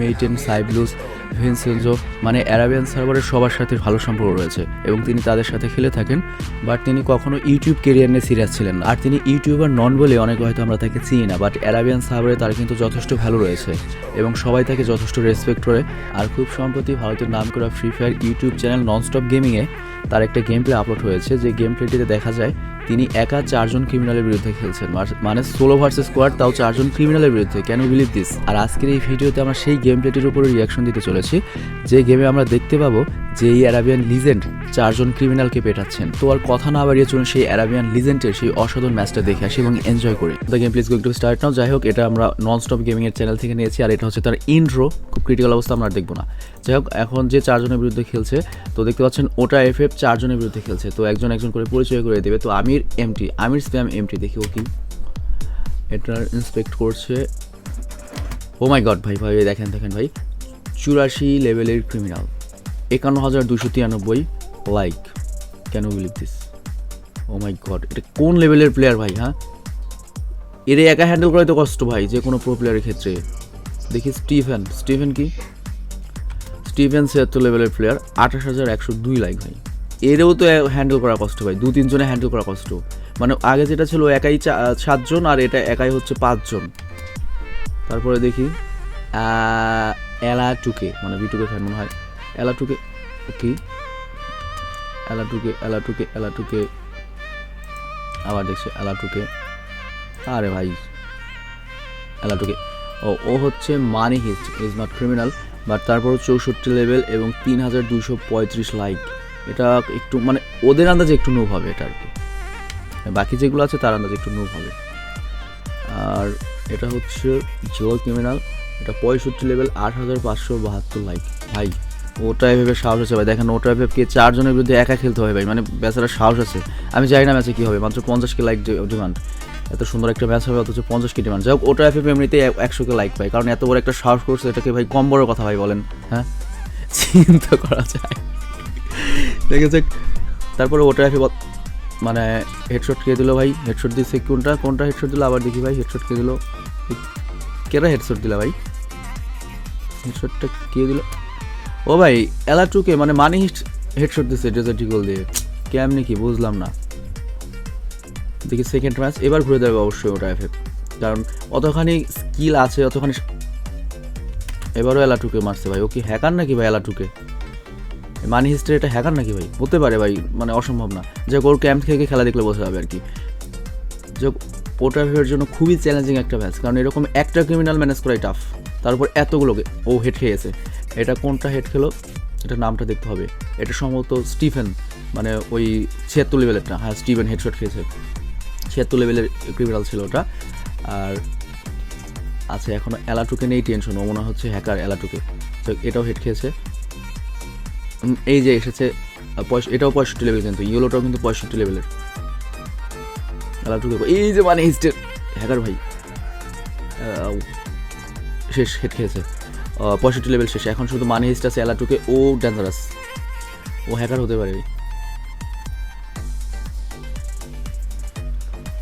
মেইটেন, সাইব্লুস, Vincenzo, মানে Arabian সার্ভারের সবার সাথে ভালো সম্পর্ক রয়েছে এবং তিনি তাদের সাথে খেলে থাকেন। বাট তিনি কখনো ইউটিউব কেরিয়ার নিয়ে সিরিয়াস ছিলেন না। আর তিনি ইউটিউবার নন বলে অনেকে হয়তো আমরা তাকে চিনি না, বাট অ্যারাবিয়ান সার্ভারে তার কিন্তু যথেষ্ট ভ্যালু রয়েছে এবং সবাই তাকে যথেষ্ট রেসপেক্ট করে। আর খুব সম্প্রতি ভারতের নামকরা free fire YouTube channel nonstop গেমিংয়ে তার একটা গেম প্লে আপলোড হয়েছে, যে গেম প্লেটিতে দেখা যায় তিনি একা 4 জন ক্রিমিনালের বিরুদ্ধে খেলছেন, মানে সোলো ভার্সেস স্কোয়াড, তাও 4 জন ক্রিমিনালের বিরুদ্ধে। Can you believe this? আর আজকের এই ভিডিওতে আমরা সেই গেম প্লেটির উপরে রিয়াকশন দিতে চলেছি, যে গেমে আমরা দেখতে পাবো যে এই অ্যারাবিয়ান লিজেন্ড 4 জন ক্রিমিনালকে পেটাচ্ছেন। তো আর কথা না বাড়িয়ে চলুন সেই অ্যারাবিয়ান লিজেন্ডের সেই অসাধারণ ম্যাচটা দেখে আসি এবং এনজয় করি। The game please going to start now. যাই হোক, এটা আমরা ননস্টপ গেমিং এর চ্যানেল থেকে নিয়েছি, আর এটা হচ্ছে তার ইন্ট্রো। খুব ক্রিটিক্যাল অবস্থা আমরা দেখবো না। যাই হোক, এখন যে 4 জনের বিরুদ্ধে খেলছে, তো দেখতে পাচ্ছেন ওটা FF 4 জনের বিরুদ্ধে খেলছে। তো একজন একজন করে পরিচয় করে দেবে। তো আমির স্প্যাম এমটি দেখি ও কি এটার ইন্সপেক্ট করছে। ও মাই গড ভাই দেখেন ভাই, 84 লেভেলের criminal, 51,293 like. Can you believe this? Oh my god, এটা কোন লেভেলের প্লেয়ার ভাই? হ্যাঁ, এর একা হ্যান্ডেল করাই তো কষ্ট ভাই, যে কোনো প্রো প্লেয়ারের ক্ষেত্রে। দেখি স্টিভেন কি 76 লেভেলের প্লেয়ার, 28,102 লাইক ভাই। এরও তো হ্যান্ডেল করা কষ্ট ভাই, 2-3 জনে হ্যান্ডেল করা কষ্ট। মানে আগে যেটা ছিল একাই 7 জন, আর এটা একাই হচ্ছে 5 জন। তারপরে দেখি এলা2কে, মানে V2K ফ্যান মনে হয়। এলা2কে ওকে, এলা2কে আবার দেখছি এলা2কে। আরে ভাই এলা2কে, ও হচ্ছে মানি হিস্ট, ইজ নট ক্রিমিনাল, বাট তারপর 64 লেভেল এবং 3,235 লাইক। এটা একটু মানে ওদের আন্দাজে একটু নুব হবে এটা আর কি, বাকি যেগুলো আছে তার আন্দাজে একটু নুব হবে। আর এটা হচ্ছে জোল ক্রিমিনাল, এটা 65 লেভেল, 8,572 লাইক। ভাই ওটা এভাবে সাহস আছে ভাই, দেখেন ওটা এভাবে 4 জনের বিরুদ্ধে একা খেলতে হবে ভাই, মানে বেচারা সাহস আছে। আমি জানি না ম্যাচে কী হবে, মাত্র 50K লাইক ডিমান্ড। এত সুন্দর একটা ম্যাচ হবে অথচ 50K ডিমান্ড। যাই হোক, ওটা এমনিতে 100K লাইক পাই, কারণ এত বড় একটা সাহস করছে, এটাকে ভাই কম বড় কথা ভাই বলেন? হ্যাঁ, চিন্তা করা যায়। দেখেছে তারপরে ওটা মানে হেডশট কে দিল ভাই, হেডশট দিচ্ছে কোনটা হেডশট দিল, আবার দেখি ভাই হেডশট কে দিল, কেরা হেডশট দিলা ভাই, হেডশটটা কে দিল? ও ভাই এলা2কে, মানে মানি হেডশট দিচ্ছে ডেজার্টি গোল দিয়ে, কেমনি কি বুঝলাম না। দেখি সেকেন্ড ম্যাচ, এবার ঘুরে দেবে অবশ্যই ওটা FF, কারণ অতখানি স্কিল আছে, অতখানি। এবারও এলা2কে মারছে ভাই। ও কি হ্যাকার নাকি ভাই এলা2কে? মানি হিস্ট্রি এটা হ্যাকার নাকি ভাই? হতে পারে ভাই, মানে অসম্ভব না। যে ওর ক্যাম্প থেকে খেলা দেখলে বোঝা যাবে আর কি। যে ওটা FF এর জন্য খুবই চ্যালেঞ্জিং একটা ম্যাচ, কারণ এরকম একটা ক্রিমিনাল ম্যানেজ করাই টাফ, তারপর এতগুলোকে। ও হেড খেয়েছে, এটা কোনটা হেড খেলো, এটা নামটা দেখতে হবে। এটা সম্ভবত স্টিফেন, মানে ওই 76 লেভেলেরটা। হ্যাঁ, স্টিভেন হেডশট খেয়েছে, 76 লেভেলের ক্রিমিনাল ছিল ওটা। আর আচ্ছা, এখনও এলা2কে নেই টেনশন, ও মনে হচ্ছে হ্যাকার এলা2কে। তো এটাও হেড খেয়েছে। এই যে এসেছে, এটাও 65 লেভেল, কিন্তু ইয়েলোটাও কিন্তু 65 লেভেলের। এলা2কে এই যে মানে হিস্টের হ্যাকার ভাই, শেষ হেড খেয়েছে, 65 লেভেল শেষ। এখন শুধু মানি হিস্ট আছে এলা2কে। ও ডেঞ্জারাস, ও হ্যাকার হতে পারে।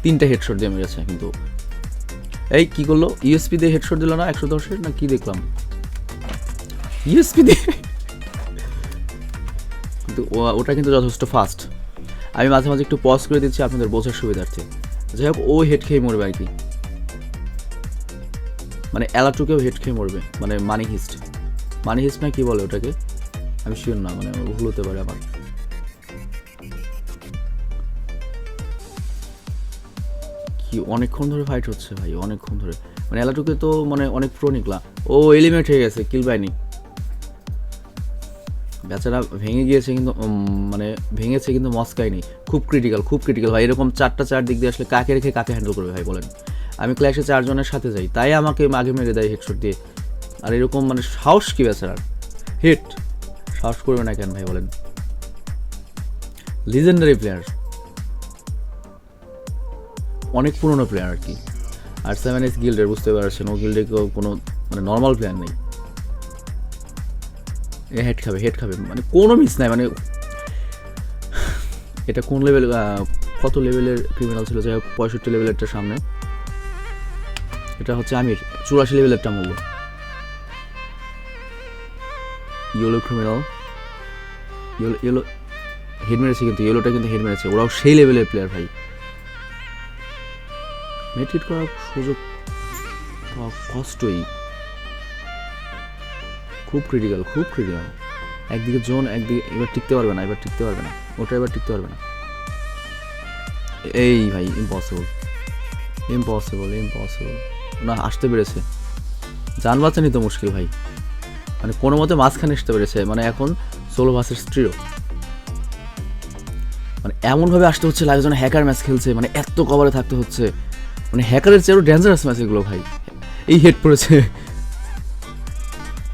3টা হেডশট দিয়ে মেরেছে, কিন্তু এই কি করলো, ইউএসপি দিয়ে হেডশট দিল না 110-এর, না কি দেখলাম, ইউএসপি দিয়ে। কিন্তু ওটা কিন্তু যথেষ্ট ফাস্ট। আমি মাঝে মাঝে একটু পজ করে দিচ্ছি আপনাদের বোঝার সুবিধার্থে। যাই হোক, ও হেড খেয়ে মরবে আর কি, মানে এলা2কেও হেড খেয়ে মরবে, মানে মানি হিস্ট না কি বলে ওটাকে, আমি শিওর না, মানে ভুল হতে পারে আমার। কি অনেকক্ষণ ধরে ফাইট হচ্ছে ভাই, অনেকক্ষণ ধরে। মানে এলা2কে তো মানে অনেক প্রো নিকলা, ও এলিমিনেট হয়ে গেছে, কিল পায়নি বেচারা, ভেঙে গিয়েছে কিন্তু, মানে ভেঙেছে কিন্তু মস্কায়নি। খুব ক্রিটিক্যাল ভাই। এরকম 4টা 4 দিক দিয়ে আসলে কাকে রেখে কাকে হ্যান্ডেল করবে ভাই বলেন? আমি ক্ল্যাশে 4 জনের সাথে যাই, তাই আমাকে আগে মেরে দেয় হেডশট দিয়ে। আর এরকম মানে সাহস কি বেচারার, হিট সাহস করবে না কেন ভাই বলেন? লিজেন্ডারি প্লেয়ার, অনেক পুরনো প্লেয়ার আর কি। আর 7S গিল্ডের, বুঝতে পারছেন, ও গিল্ডে কোনো মানে নর্মাল প্লেয়ার নেই। এ হেড খাবে, মানে কোনো মিস নাই। মানে এটা কোন লেভেল, কত লেভেলের ক্রিমিনাল ছিল? যাই হোক, 65 লেভেলেরটা সামনে, এটা হচ্ছে আমির 84 লেভেলেরটা মূল্য। ইয়েলো ক্রিমিনাল, ইয়েলো হেড মেরেছে, কিন্তু ইয়েলোটা কিন্তু হেড মেরেছে। ওরাও সেই লেভেলের প্লেয়ার ভাই, মেট্রিট করার সুযোগ পাওয়া কষ্টই, খুব ক্রিটিক্যাল, খুব ক্রিটিক্যাল। একদিকে জোন, একদিকে এবার টিকতে পারবে না, ওটা এবার টিকতে পারবে না। এই ভাই ইম্পসিবল, না আসতে পেরেছে, যান বাঁচানি তো মুশকিল ভাই, মানে কোনো মতে মাঝখানে আসতে পেরেছে। মানে এখন সোলো ভার্সেস ট্রিও, মানে এমনভাবে আসতে হচ্ছে লাগে যেন হ্যাকার ম্যাচ খেলছে, মানে এত কভারে থাকতে হচ্ছে, মানে হ্যাকারের চেয়েও ডেঞ্জারাস ম্যাচ এগুলো ভাই। এই হেড পড়েছে,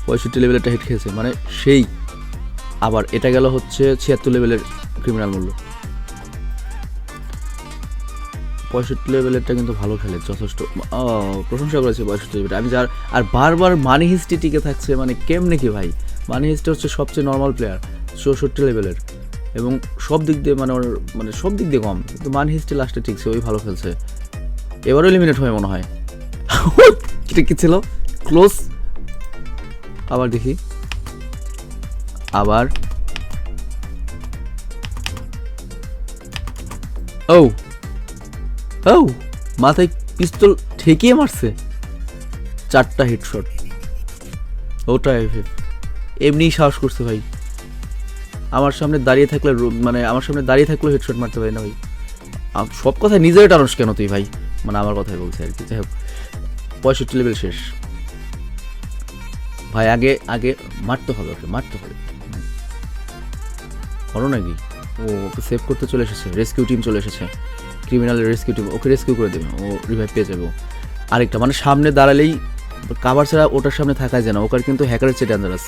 65 লেভেলেরটা হেড খেয়েছে, মানে সেই। আবার এটা গেল হচ্ছে 76 লেভেলের ক্রিমিনাল মূল্য। 65 লেভেলেরটা কিন্তু ভালো খেলে, যথেষ্ট প্রশংসা করেছে 65 লেভেল। আমি যার আর বারবার মানি হিস্ট্রি টিকে থাকছে, মানে কেমনে কি ভাই, মানি হিস্ট্রি হচ্ছে সবচেয়ে নর্মাল প্লেয়ার 64 লেভেলের, এবং সব দিক দিয়ে মানে ওর মানে সব দিক দিয়ে কম, কিন্তু মানি হিস্ট্রি লাস্টে টিকছে, ওই ভালো খেলছে। এবারও এলিমিনেট হয় মনে হয়। এটা কি ছিল, ক্লোজ। আবার দেখি, আবার ও ও মাথায় পিস্তল ঠেকিয়ে মারছে, 4টা হেডশট। ওটা এমনি সাহস করছে ভাই, আমার সামনে দাঁড়িয়ে থাকলে মানে আমার সামনে দাঁড়িয়ে থাকলেও হেডশট মারতে পারি না ভাই। সব কথায় নিজের টানস কেন তুই ভাই, মানে আমার কথাই বলছে আর কি। যাই হোক 65 লেভেল শেষ ভাই, আগে আগে মারতে হবে, ওকে মারতে হবে। বলো নাকি, ও ওকে সেভ করতে চলে এসেছে, রেস্কিউ টিম চলে এসেছে, ক্রিমিনালের রেস্কিউ টিম ওকে রেস্কিউ করে দেবে, ও রিভাইভ পেয়ে যাবে। আরেকটা মানে সামনে দাঁড়ালেই কাভার ছাড়া ওটার সামনে থাকাই যায় না, ওকার কিন্তু হ্যাকারের চেয়ে ডেঞ্জারাস,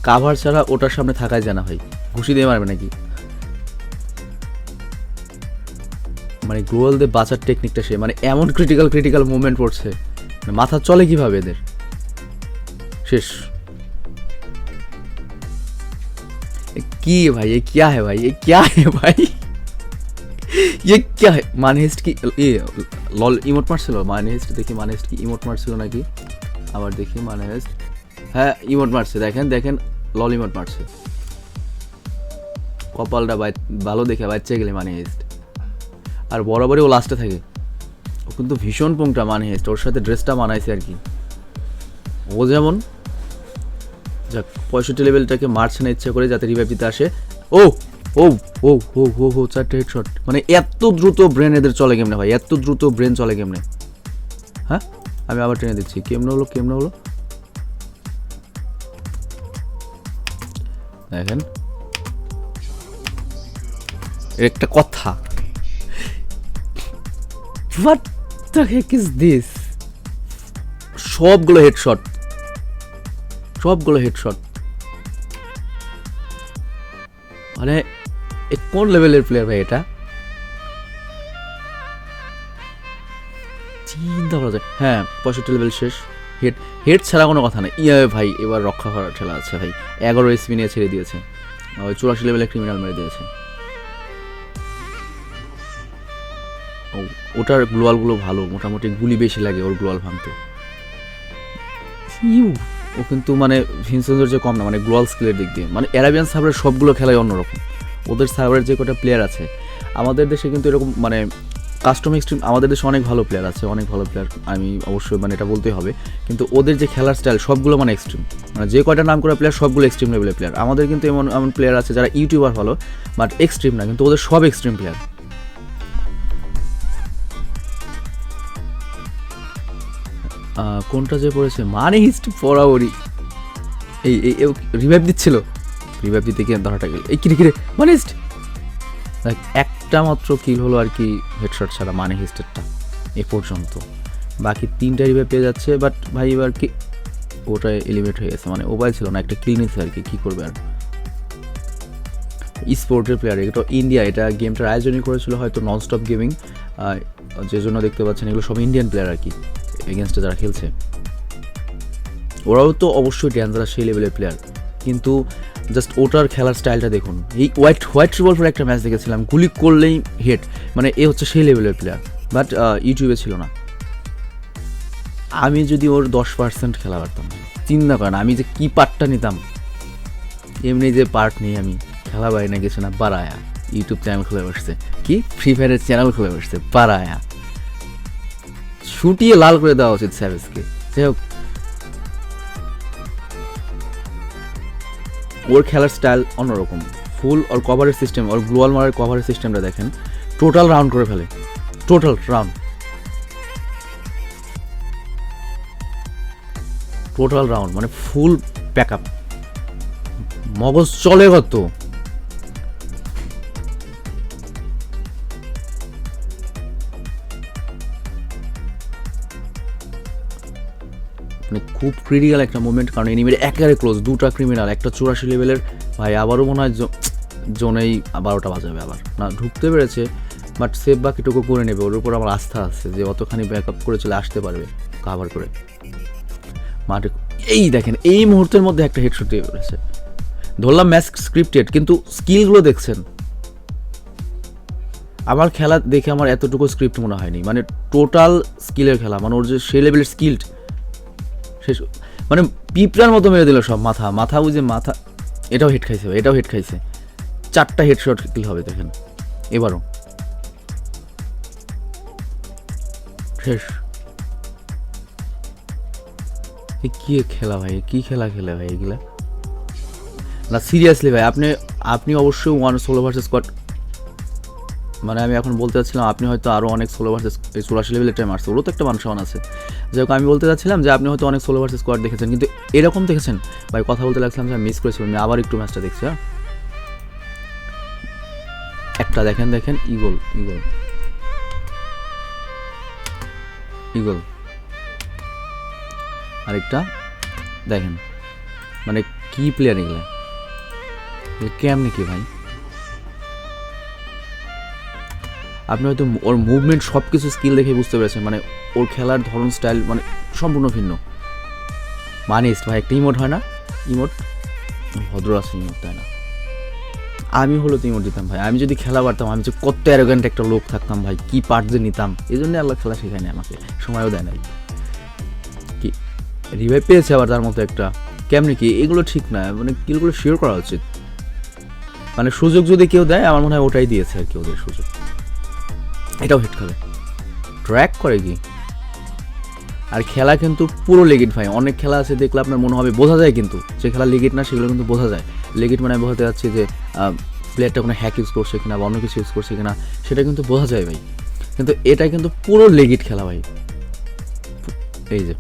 কাভার ছাড়া ওটার সামনে থাকাই যায় না ভাই, ঘুষি দিয়ে মারবে নাকি। মানে গ্লোয়াল দিয়ে বাঁচার টেকনিকটা সে, মানে এমন ক্রিটিক্যাল মুভমেন্ট পড়ছে, মাথা চলে কিভাবে এদের, শেষ। কি ভাই ये क्या है भाई, ये क्या है भाई, ये क्या है। মানহেস্ট কি লল ইমোট মারছিল, মানহেস্ট দেখি, মানহেস্ট কি ইমোট মারছিল নাকি, আবার দেখি মানহেস্ট, হ্যাঁ ইমোট মারছে, দেখেন লল ইমোট মারছে। কপালটা ভালো দেখে বাচ্চা গেলে মানহেস্ট, আর বরাবরই ও লাস্টে থাকে, ও কিন্তু ভীষণ পোংটা মানহেস্ট, ওর সাথে ড্রেসটা মানাইছে আর কি। ও যেমন যাক 65 লেভেলটাকে মারছে না ইচ্ছা করে, যাতে রিভাইভ দিতে আসে। ও ও ও ও ও ও 4টে হেডশট, মানে এত দ্রুত ব্রেন এদের চলে কেমনে ভাই, এত দ্রুত ব্রেন চলে কেমনে। হ্যাঁ আমি আবার টেনে দিচ্ছি, কেমনে হলো দেখেন একটা কথা, what the Heck is this, সবগুলো হেডশট, মানে কোন লেভেলের প্লেয়ার ভাই এটা, চিন্তা করা যায়। হ্যাঁ 65 লেভেল শেষ, হেড ছাড়া কোনো কথা নেই। ভাই এবার রক্ষা করার ঠেলা আছে ভাই, 11 এসপি নিয়ে ছেড়ে দিয়েছে, ওই 84 লেভেলে ক্রিমিনাল মেরে দিয়েছে। ওটার গ্লোয়ালগুলো ভালো, মোটামুটি গুলি বেশি লাগে ওর গ্লোয়াল ভাঙতে। ও কিন্তু মানে ভিনসেন্সের যে কম না, মানে গ্লোয়াল স্কিলের দিক দিয়ে, মানে অ্যারাবিয়ান সার্ভারের সবগুলো খেলায় অন্যরকম। ওদের সার্ভারের যে কটা প্লেয়ার আছে, আমাদের দেশে কিন্তু এরকম মানে কাস্টম এক্সট্রিম, আমাদের দেশে অনেক ভালো প্লেয়ার আছে, আমি অবশ্যই মানে এটা বলতেই হবে, কিন্তু ওদের যে খেলার স্টাইল সবগুলো মানে এক্সট্রিম, মানে যে কয়টা নাম করা প্লেয়ার সবগুলো এক্সট্রিম লেভেলের প্লেয়ার। আমাদের কিন্তু এমন প্লেয়ার আছে যারা ইউটিউবার ভালো বাট এক্সট্রিম না, কিন্তু ওদের সব এক্সট্রিম প্লেয়ার। কোনটা যে পড়েছে মানে হিস্ট বরাবরই এই রিভাইভ দিচ্ছিল, রিভাইভ দিতে গিয়ে ধরাটা গেল, এই কিরে মানে হিস্ট একটা মাত্র কিল হলো আর কি, হেডশট ছাড়া মানে হিস্টেরটা এ পর্যন্ত, বাকি 3টা রিভাইভ পেয়ে যাচ্ছে। বাট ভাই এবার কি ওটা এলিমিনেট হয়ে গেছে, মানে মোবাইল ছিল না, একটা কিল নিচ্ছে আর কি করবে আর। স্পোর্টের প্লেয়ার, এটা ইন্ডিয়া, এটা গেমটার আয়োজনই করেছিল হয়তো ননস্টপ গেমিং, যে জন্য দেখতে পাচ্ছেন এগুলো সব ইন্ডিয়ান প্লেয়ার আর কি, এগেনস্টে যারা খেলছে। ওরাও তো অবশ্যই ডেঞ্জারাস সেই লেভেলের প্লেয়ার, কিন্তু জাস্ট ওটার খেলার স্টাইলটা দেখুন। এই হোয়াইট রিভলভার একটা ম্যাচ দেখেছিলাম, গুলি করলেই হেড, মানে এ হচ্ছে সেই লেভেলের প্লেয়ার, বাট ইউটিউবে ছিল না। আমি যদি ওর 10% খেলা পারতাম, চিন্তা করেন আমি যে কি পার্টটা নিতাম, এমনি যে পার্ট নিই আমি, খেলা বাইরে না কিছু না, বাড়ায়া ইউটিউব চ্যানেল খুলে বসছে, কি ফ্রি ফায়ারের চ্যানেল খুলে বসছে, বাড়ায়া ছুটিয়ে লাল করে দেওয়া উচিত স্যাভেজকে। যাই হোক, ওর খেলার স্টাইল অন্যরকম, ফুল ওর কভারের সিস্টেম, ওর গ্লোয়াল মারের কভারের সিস্টেমটা দেখেন, টোটাল রাউন্ড করে ফেলে, টোটাল রাউন্ড মানে ফুল প্যাক আপ, মগজ চলে কত। মানে খুব ক্রিটিক্যাল একটা মুভমেন্ট, কারণ এনিমির একেবারে ক্লোজ, দুটা ক্রিমিনাল, একটা 84 লেভেলের ভাই, আবারও মনে হয় জোনেই 12টা বাজাবে, আবার না ঢুকতে পেরেছে, বাট সেভ বাকিটুকু করে নেবে, ওর উপর আমার আস্থা আছে যে অতখানি ব্যাক আপ করে চলে আসতে পারবে কাভার করে মাঠে। এই দেখেন এই মুহূর্তের মধ্যে একটা হেডশট দিয়ে পড়েছে, ধরলাম ম্যাচ স্ক্রিপ্টেড, কিন্তু স্কিলগুলো দেখছেন, আমার খেলা দেখে আমার এতটুকু স্ক্রিপ্ট মনে হয়নি, মানে টোটাল স্কিলের খেলা, মানে ওর যে সে লেভেলের স্কিল্ড, শেষ মানে পিঁপড়ার মতো মেরে দিল সব, মাথা বুঝে মাথা, এটাও হেড খাইছে, এটাও হেড খাইছে, 4টা হেডশট কিল হবে দেখেন এবারও, শেষ। কি খেলা ভাই, কি খেলা খেলে ভাই এগুলা, না সিরিয়াসলি ভাই, আপনি অবশ্যই ওয়ান সোলো ভার্সেস স্কোয়াড, মানে আমি এখন বলতে চাচ্ছিলাম আপনি হয়তো আরও অনেক সোলো ভার্সেস 84 লেভেলের টাইম আসছে, ওরও তো একটা মানুষ আছে। যাই হোক, আমি বলতে চাচ্ছিলাম যে আপনি হয়তো অনেক সোলো ভার্সেস স্কোয়াড দেখেছেন, কিন্তু এরকম দেখেছেন ভাই, কথা বলতে লাগছিলাম যে আমি মিস করেছিলাম, আমি আবার একটু ম্যাচটা দেখছি। হ্যাঁ, একটা দেখেন ইগল, আরেকটা দেখেন, মানে কি প্লেয়ার এগুলো, কেমনি কি ভাই, আপনি হয়তো ওর মুভমেন্ট সব কিছু স্কিল দেখে বুঝতে পেরেছেন, মানে ওর খেলার ধরন স্টাইল মানে সম্পূর্ণ ভিন্ন। মানিস্ট ভাই একটা ইমোট হয় না, ইমোট ভদ্র আছে ইমোট, তাই না? আমি হলো তো ইমোট দিতাম ভাই, আমি যদি খেলা পারতাম, আমি যে কত অ্যারোগ্যান্ট একটা লোক থাকতাম ভাই, কি পার্ট যে নিতাম, এই জন্য আল্লাহ খেলা শেখায়নি আমাকে, সময়ও দেয় নাই, কি রিভাইভ পেয়েছে আবার তার মতো একটা, কেমনি কি এগুলো ঠিক না, মানে কিলগুলো শিওর করা উচিত, মানে সুযোগ যদি কেউ দেয় আমার মনে হয় ওটাই দিয়েছে আর কি ওদের সুযোগ। এটাও হিট খাবে, ট্র্যাক করে কি, আর খেলা কিন্তু পুরো লেগিট ভাই, অনেক খেলা আছে দেখলে আপনার মনে হবে বোঝা যায়, কিন্তু যে খেলা লেগিট না সেগুলো কিন্তু বোঝা যায়। লেগিট মানে আমি বোঝাতে যাচ্ছি যে প্লেয়ারটা কোনো হ্যাক ইউজ করছে কিনা বা অন্য কিছু ইউজ করছে কিনা সেটা কিন্তু বোঝা যায় ভাই, কিন্তু এটা কিন্তু পুরো লেগিট খেলা ভাই। এই যে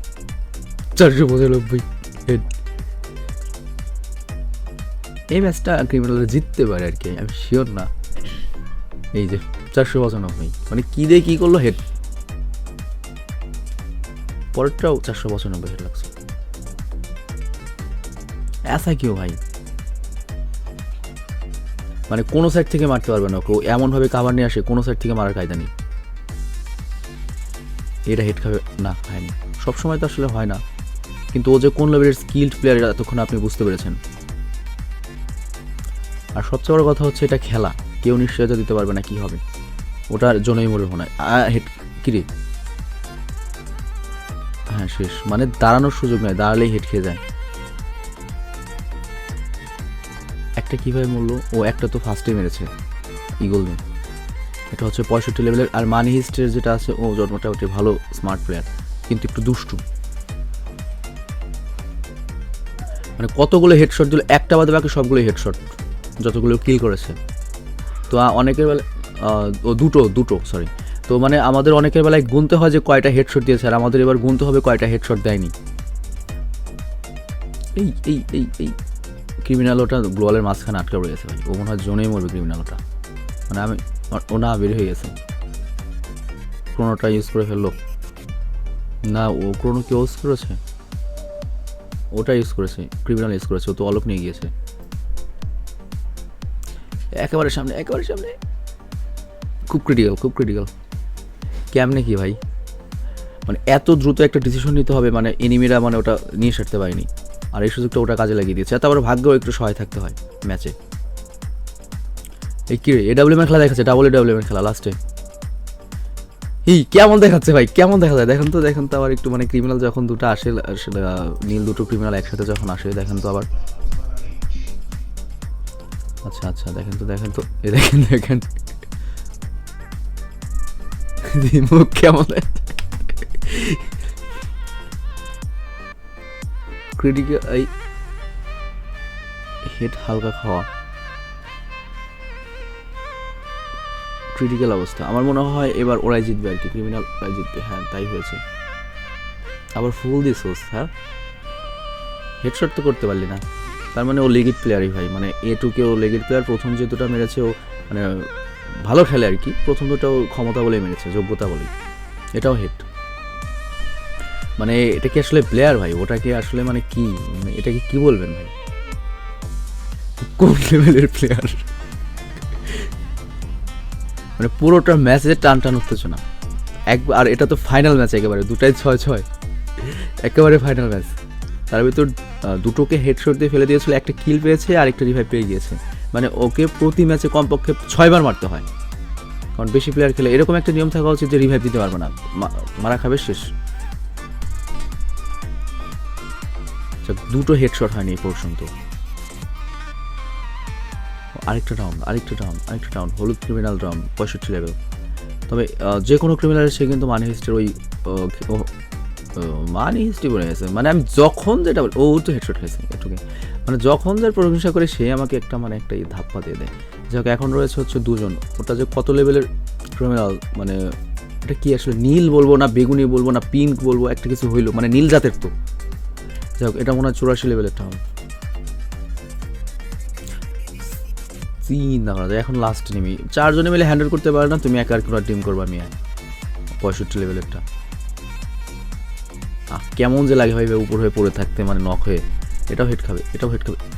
495 হেড, এই ম্যাচটা ক্রিমিনালরা জিততে পারে আর কি, আমি শিওর না। এই যে 495, মানে কি দিয়ে কি করলো হেড, পরেরটাও 495 হেড লাগছে, এসা কিও ভাই, মানে কোনো সাইড থেকে মারতে পারবে না কেউ, এমনভাবে কাভার নিয়ে আসে কোনো সাইড থেকে মারার কায়দা নেই। এটা হেড খাবে না, হয়নি, সবসময় তো আসলে হয় না, কিন্তু ও যে কোন লেভেলের স্কিল্ড প্লেয়ার এতক্ষণ আপনি বুঝতে পেরেছেন। আর সবচেয়ে বড় কথা হচ্ছে এটা খেলা, কেউ নিশ্চয়তা দিতে পারবে না কি হবে, ওটার জন্যই মনে হয় হেড কিরে, হ্যাঁ শেষ, মানে দাঁড়ানোর সুযোগ নেই, দাঁড়ালেই হেড খেয়ে যায়। একটা কীভাবে মরলো, ও একটা তো ফার্স্টে মেরেছে ইগল দিয়ে, এটা হচ্ছে 65 লেভেলের। আর মানি হিস্টের যেটা আছে ও মোটামুটি ভালো স্মার্ট প্লেয়ার, কিন্তু একটু দুষ্টু, মানে কতগুলো হেডশট দিল, একটা বাদে বাকি সবগুলো হেডশট যতগুলো কিল করেছে। তো অনেকের বেলায় ও দুটো সরি, তো মানে আমাদের অনেকের বেলায় গুনতে হয় যে কয়টা হেডশট দিয়েছে, আর আমাদের এবার গুনতে হবে কয়টা হেডশট দেয়নি। এই এই এই এই ক্রিমিনাল ওটা গ্লোয়ালের মাঝখানে আটকা পড়ে গেছে ভাই, ও মনে হয় জোনেই মরবে ক্রিমিনাল ওটা, মানে আমি ও না বের হয়ে গেছে, ক্রোনোটা ইউজ করে ফেললো না, ও ক্রোনো কি ইউজ করেছে, ওটা ইউজ করেছে, ক্রিমিনাল ইউজ করেছে, ও তো অলোক নিয়ে গিয়েছে একেবারে সামনে, খুব ক্রিটিক্যাল। কেমনে কি ভাই, মানে এত দ্রুত একটা ডিসিশন নিতে হবে, মানে এনিমিরা মানে ওটা নিয়ে সারতে পারেনি, আর এই সুযোগটা ওটা কাজে লাগিয়ে দিয়েছে, তারপরে ভাগ্যও একটু সহায় থাকতে হয় ম্যাচে। এই কি রে, এডাব্লিউএম খেলা দেখাচ্ছে, ডাবল এডাব্লিউএম খেলা লাস্টে, কেমন দেখাচ্ছে ভাই, কেমন দেখা যায় দেখেন তো আবার একটু, মানে ক্রিমিনাল যখন দুটো আসে, আসলে নীল দুটো ক্রিমিনাল একসাথে যখন আসে দেখেন তো আবার। আচ্ছা দেখেন তো এ দেখেন মুখ কেমন ক্রিটিক্যাল, এই হেড হালকা খাওয়া, ক্রিটিক্যাল অবস্থা। আমার মনে হয় এবার ওরাই জিতবে আর কি, ক্রিমিনাল ওরাই জিতবে। হ্যাঁ তাই হয়েছে। আবার ফুল দিছোস, হ্যাঁ হেডশট তো করতে পারলি না, তার মানে ও লেগিট প্লেয়ারই ভাই, মানে A2 কে ও লেগিট প্লেয়ার। প্রথম যে দুটো মেরেছে ও মানে ভালো খেলে আর কি, প্রথম দুটো ক্ষমতা বলেই মেরেছে, যোগ্যতা বলেই। এটাও হেড, মানে এটা কি আসলে প্লেয়ার ভাই? ওটাকে আসলে মানে কি, মানে এটাকে কি বলবেন ভাই, কোন লেভেলের প্লেয়ার? মানে পুরোটা ম্যাচে টান উত্তেজনা একবার। আর এটা তো ফাইনাল ম্যাচ, একেবারে দুটাই 6-6, একেবারে ফাইনাল ম্যাচ। তার ভিতর দুটোকে হেডশট দিয়ে ফেলে দিয়েছিল, একটা কিল পেয়েছে আর একটা রিভাইভ পেয়ে গিয়েছে। মানে ওকে প্রতি ম্যাচে কমপক্ষে 6 বার মারতে হয়, কারণ বেশি প্লেয়ার খেলে এরকম একটা নিয়ম থাকা উচিত যে রিভাইভ দিতে পারবে না, মারা খাবে শেষ। দুটো হেডশট হয়নি এই পর্যন্ত। আরেকটা ডাউন, হলুদ ক্রিমিনাল ডাউন 65 লেভেল। তবে যে কোনো ক্রিমিনালের সে কিন্তু মানি হিস্ট্রির ওই মানি হিস্ট্রি বলে গেছে, মানে আমি যখন যেটা বলি, ও তো হেডশট খাইছে এটুকু, মানে যখন যার প্রশংসা করে সে আমাকে একটা মানে একটা ধাপ্পা দিয়ে দেয়। যাক এখন রয়েছে হচ্ছে দুজন, ওটা যে কত লেভেলের ক্রিমিনাল, মানে এটা কি আসলে নীল বলবো না বেগুনি বলবো না পিঙ্ক বলবো, একটা কিছু হইলো, মানে নীল জাতের তো। যাক এটা মনে হয় 84 লেভেলের টাউন। চিন্তা করা যায় এখন লাস্ট নেমি 4 জনে মিলে হ্যান্ডেল করতে পারে না, তুমি একা আর কোনো টিম করবা মিয়া 65 লেভেলেরটা। কেমন যে লাগে ভাই উপর হয়ে পড়ে থাকতে, মানে নক হয়ে। এটাও হেড খাবে,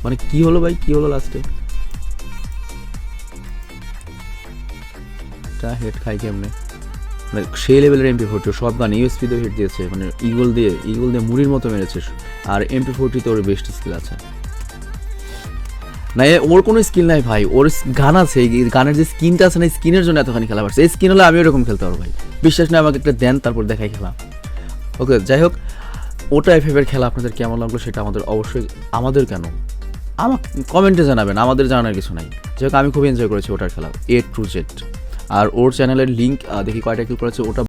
মানে কি হলো ভাই, কি হলো লাস্টে? এটা হেড খাই কেমনে, মানে সেই লেভেলের MP40 সব গান ইউএসপি দিয়ে হিট দিয়েছে, মানে ইগল দিয়ে মুড়ির মতো মেরেছে। আর MP40 ওর বেস্ট স্কিল আছে না, ওর কোনো স্কিল নাই ভাই, ওর গান আছে, এই গানের যে স্কিনটা আছে না, স্কিনের জন্য এতখানি খেলা পারছে। এই স্কিন হলে আমি ওরকম খেলতে পারবো ভাই, বিশ্বাস নেই আমাকে একটা দেন তারপর দেখাই খেলা। ওকে যাই হোক, ওটা FF এর খেলা আপনাদের কেমন লাগলো সেটা আমাদের কেন আমার কমেন্টে জানাবেন, আমাদের জানার কিছু নাই। যাই হোক আমি খুব এনজয় করেছি ওটার খেলা A to Z। আর ওর চ্যানেলের লিঙ্ক দেখি কয়টা কিল করেছে ওটা